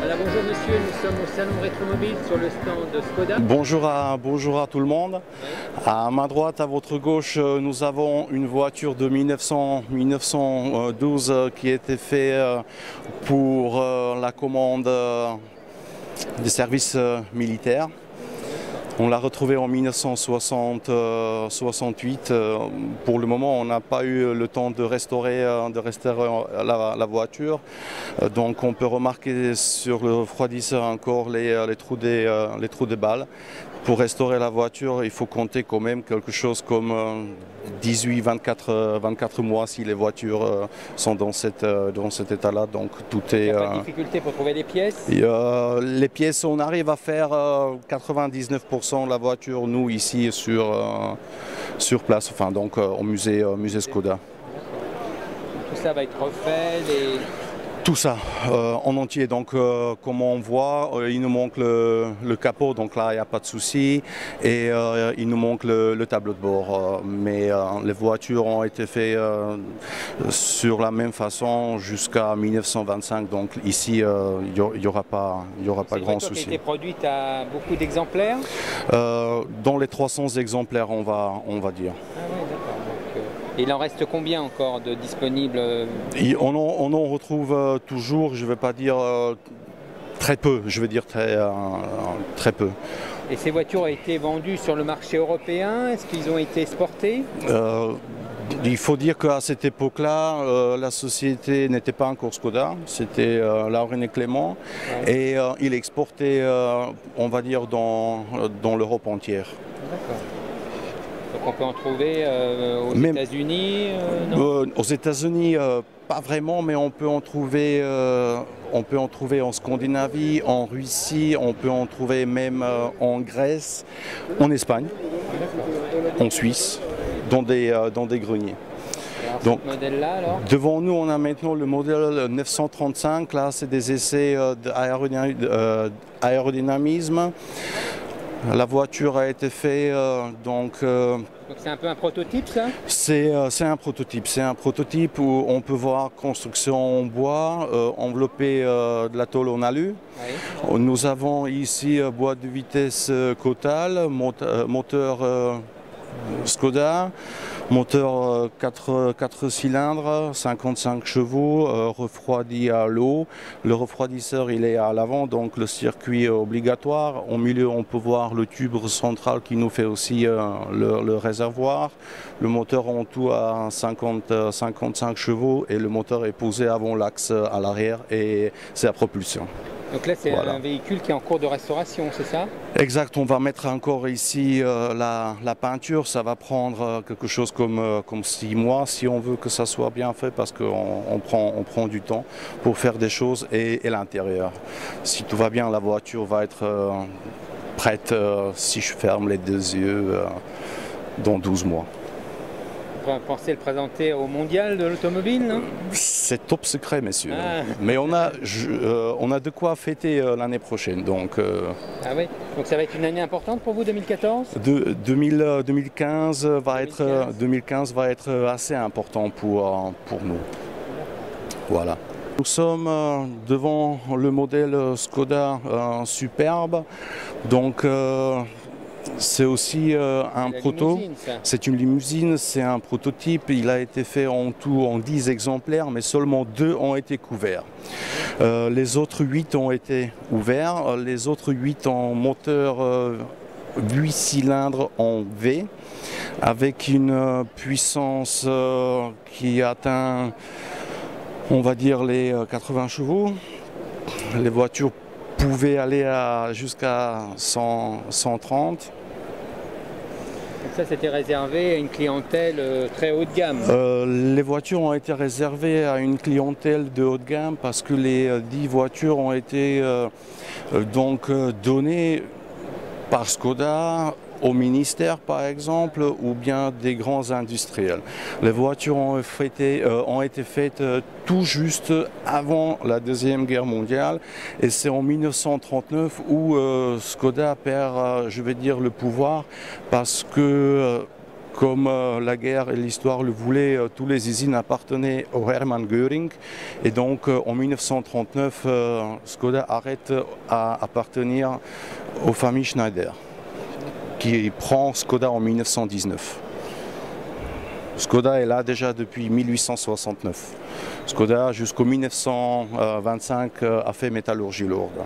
Alors bonjour monsieur, nous sommes au salon Rétromobile sur le stand de Skoda. Bonjour à tout le monde. Oui. À ma droite, à votre gauche, nous avons une voiture de 1912 qui a été faite pour la commande des services militaires. On l'a retrouvée en 1968. Pour le moment, on n'a pas eu le temps de restaurer la voiture. Donc on peut remarquer sur le refroidisseur encore les trous des balles. Pour restaurer la voiture, il faut compter quand même quelque chose comme 18-24 mois si les voitures sont dans cet état-là. Donc tout est. Il n'y a pas de difficulté pour trouver des pièces? Les pièces, on arrive à faire 99% de la voiture, nous ici sur place, enfin donc au musée Skoda. Tout ça va être refait. Tout ça en entier, donc comme on voit, il nous manque le capot, donc là il n'y a pas de souci, et il nous manque le tableau de bord, mais les voitures ont été faites sur la même façon jusqu'à 1925, donc ici il n'y aura pas grand souci. Qui a été produite à beaucoup d'exemplaires? Dans les 300 exemplaires, on va dire. Ah ouais, d'accord. Il en reste combien encore de disponibles? On en retrouve toujours, je ne vais pas dire très peu, je vais dire très peu. Et ces voitures ont été vendues sur le marché européen? Est-ce qu'ils ont été exportés? Il faut dire qu'à cette époque-là, la société n'était pas encore Skoda, c'était Laurin et Clément, ouais. Et il exportait, on va dire, dans l'Europe entière. D'accord. Donc on peut en trouver aux États-Unis? Aux États-Unis, pas vraiment, mais on peut en trouver en Scandinavie, en Russie, on peut en trouver même en Grèce, en Espagne, en Suisse, dans des greniers. Donc, ce modèle-là, alors? Devant nous, on a maintenant le modèle 935. Là, c'est des essais d'aérodynamisme. La voiture a été faite donc c'est un peu un prototype, ça? C'est un prototype où on peut voir construction en bois, enveloppé de la tôle en alu. Oui. Nous avons ici boîte de vitesse Kotal, moteur Skoda, moteur 4 cylindres, 55 chevaux, refroidi à l'eau. Le refroidisseur il est à l'avant, donc le circuit est obligatoire. Au milieu on peut voir le tube central qui nous fait aussi le réservoir. Le moteur en tout a 55 chevaux et le moteur est posé avant l'axe à l'arrière et c'est à propulsion. Donc là, c'est un véhicule qui est en cours de restauration, c'est ça? Exact, on va mettre encore ici la peinture, ça va prendre quelque chose comme 6 mois si on veut que ça soit bien fait parce qu'on prend du temps pour faire des choses et l'intérieur. Si tout va bien, la voiture va être prête si je ferme les 2 yeux dans 12 mois. Vous pensez le présenter au mondial de l'automobile, non? C'est top secret, messieurs. Ah. Mais on a de quoi fêter l'année prochaine. Donc, ah oui. Donc ça va être une année importante pour vous, 2014? 2015 va être assez important pour nous. Voilà. Nous sommes devant le modèle Skoda superbe. Donc, c'est aussi un proto, c'est une limousine, c'est un prototype, il a été fait en tout en 10 exemplaires, mais seulement 2 ont été couverts. Les autres 8 ont été ouverts, les autres 8 en moteur 8 cylindres en V, avec une puissance qui atteint, on va dire, les 80 chevaux. Les voitures pouvaient aller jusqu'à 130. Ça, c'était réservé à une clientèle très haut de gamme. Les voitures ont été réservées à une clientèle de haut de gamme parce que les 10 voitures ont été donc données par Skoda au ministère par exemple ou bien des grands industriels. Les voitures ont été faites tout juste avant la Deuxième Guerre mondiale et c'est en 1939 où Skoda perd, je vais dire, le pouvoir parce que comme la guerre et l'histoire le voulaient, tous les usines appartenaient au Hermann Göring. Et donc en 1939, Skoda arrête à appartenir aux familles Schneider, qui prend Skoda en 1919. Skoda est là déjà depuis 1869. Skoda jusqu'au 1925 a fait métallurgie lourde.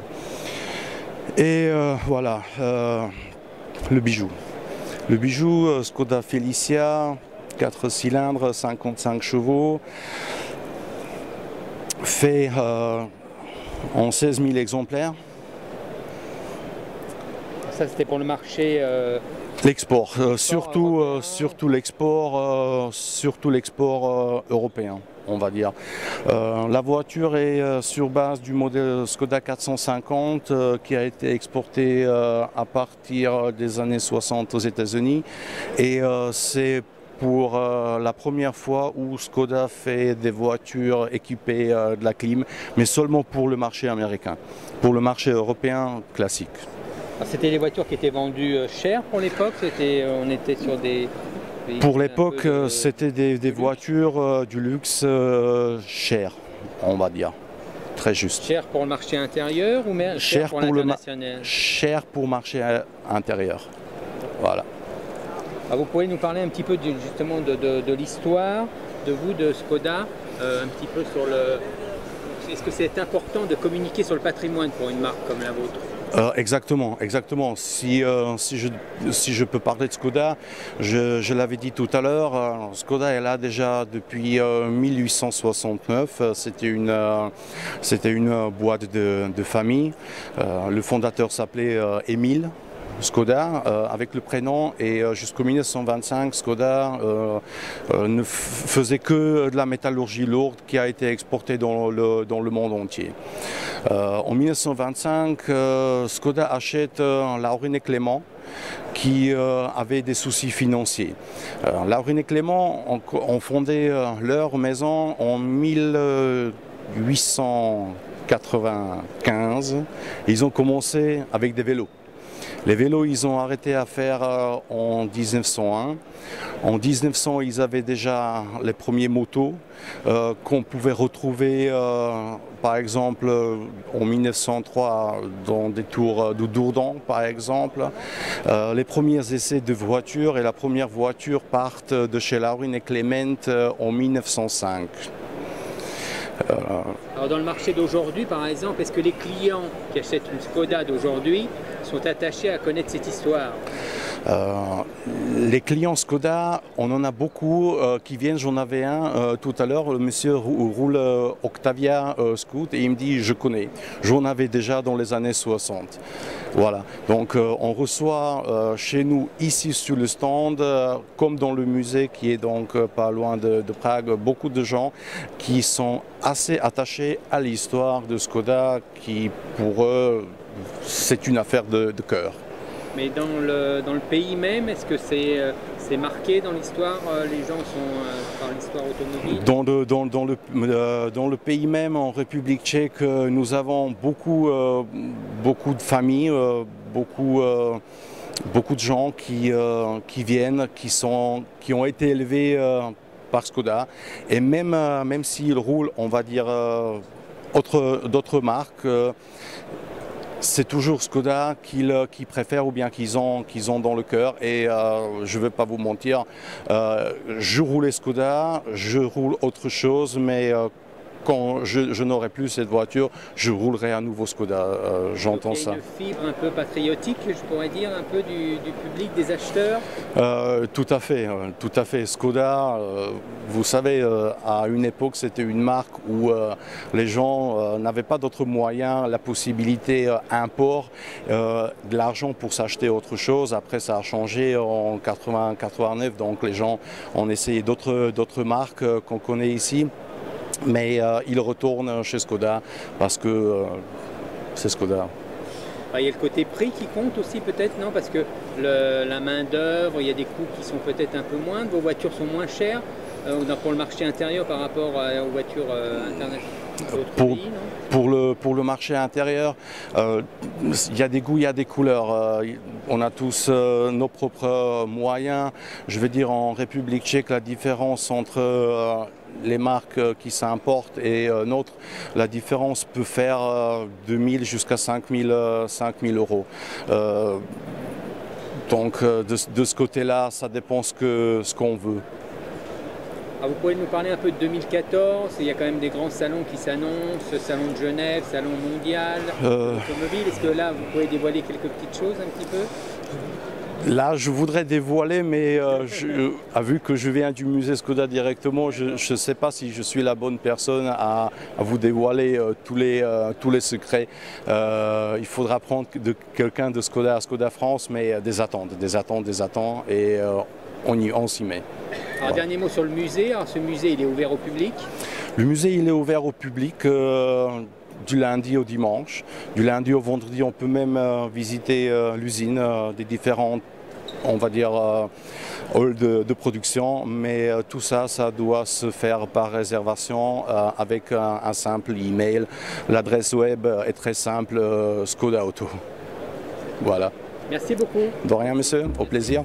Et voilà, le bijou. Le bijou Skoda Felicia, 4 cylindres, 55 chevaux, fait en 16 000 exemplaires. Ça c'était pour le marché l'export, surtout l'export européen, on va dire. La voiture est sur base du modèle Skoda 450 qui a été exporté à partir des années 60 aux États-Unis, et c'est pour la première fois où Skoda fait des voitures équipées de la clim, mais seulement pour le marché américain. Pour le marché européen, classique. C'était des voitures qui étaient vendues chères pour l'époque, on était sur des... Pour l'époque, c'était des voitures du luxe chères, on va dire. Très juste. Cher pour le marché intérieur ou même cher pour l'international? Cher pour le marché intérieur. Voilà. Vous pouvez nous parler un petit peu justement de l'histoire de vous, de Skoda, un petit peu sur le... Est-ce que c'est important de communiquer sur le patrimoine pour une marque comme la vôtre? Exactement, exactement. Si je peux parler de Skoda, je l'avais dit tout à l'heure, Skoda est là déjà depuis 1869. C'était une boîte de famille. Le fondateur s'appelait Émile Skoda avec le prénom, et jusqu'en 1925 Skoda ne faisait que de la métallurgie lourde qui a été exportée dans le monde entier. En 1925, Skoda achète Laurin et Clément qui avaient des soucis financiers. Laurin et Clément ont fondé leur maison en 1895. Ils ont commencé avec des vélos. Les vélos, ils ont arrêté à faire en 1901. En 1900, ils avaient déjà les premiers motos qu'on pouvait retrouver, par exemple, en 1903 dans des tours de Dourdan, par exemple. Les premiers essais de voitures, et la première voiture partent de chez Laurin et Clément en 1905. Alors dans le marché d'aujourd'hui, par exemple, est-ce que les clients qui achètent une Skoda d'aujourd'hui sont attachés à connaître cette histoire? Les clients Skoda, on en a beaucoup qui viennent. J'en avais un tout à l'heure, le monsieur roule Octavia Scoot, et il me dit je connais, j'en avais déjà dans les années 60. Voilà, donc on reçoit chez nous ici sur le stand, comme dans le musée qui est donc pas loin de Prague, beaucoup de gens qui sont assez attachés à l'histoire de Skoda, qui pour eux c'est une affaire de cœur. Mais dans le pays même, est-ce que c'est marqué dans l'histoire? Les gens sont par l'histoire automobile? Dans le pays même, en République tchèque, nous avons beaucoup de familles, beaucoup de gens qui viennent, qui ont été élevés par Skoda. Et même s'ils roulent, on va dire, d'autres marques, c'est toujours Skoda qu'ils préfèrent ou bien qu'ils ont dans le cœur. Et je ne vais pas vous mentir, je roulais Skoda, je roule autre chose, mais quand je n'aurai plus cette voiture, je roulerai à nouveau Skoda, j'entends ça. Il y a une fibre un peu patriotique, je pourrais dire, un peu du public, des acheteurs? Tout à fait. Skoda, vous savez, à une époque, c'était une marque où les gens n'avaient pas d'autres moyens, la possibilité import, de l'argent pour s'acheter autre chose. Après, ça a changé en 80-89, donc les gens ont essayé d'autres marques qu'on connaît ici. Mais ils retournent chez Skoda parce que c'est Skoda. Il y a le côté prix qui compte aussi peut-être, non? Parce que la main d'œuvre, il y a des coûts qui sont peut-être un peu moindres, vos voitures sont moins chères. pour le marché intérieur par rapport aux voitures internationales d'autres pays, non? Pour le marché intérieur, il y a des goûts, il y a des couleurs. On a tous nos propres moyens. Je veux dire, en République tchèque, la différence entre les marques qui s'importent et nôtres, la différence peut faire 2000 jusqu'à 5000 euros. Donc de ce côté-là, ça dépend ce qu'on veut. Alors vous pouvez nous parler un peu de 2014, il y a quand même des grands salons qui s'annoncent, salon de Genève, salon mondial, automobile. Est-ce que là vous pouvez dévoiler quelques petites choses un petit peu? Là, je voudrais dévoiler, mais vu que je viens du musée Skoda directement, je ne sais pas si je suis la bonne personne à vous dévoiler tous les secrets. Il faudra prendre de quelqu'un de Skoda à Skoda France, mais des attentes, et on s'y met. Alors, dernier mot sur le musée. Alors, ce musée, il est ouvert au public? Le musée, il est ouvert au public du lundi au dimanche. Du lundi au vendredi, on peut même visiter l'usine, des différentes, on va dire, halls de production. Mais tout ça, ça doit se faire par réservation avec un simple email. L'adresse web est très simple, Skoda Auto. Voilà. Merci beaucoup. De rien, monsieur. Au plaisir.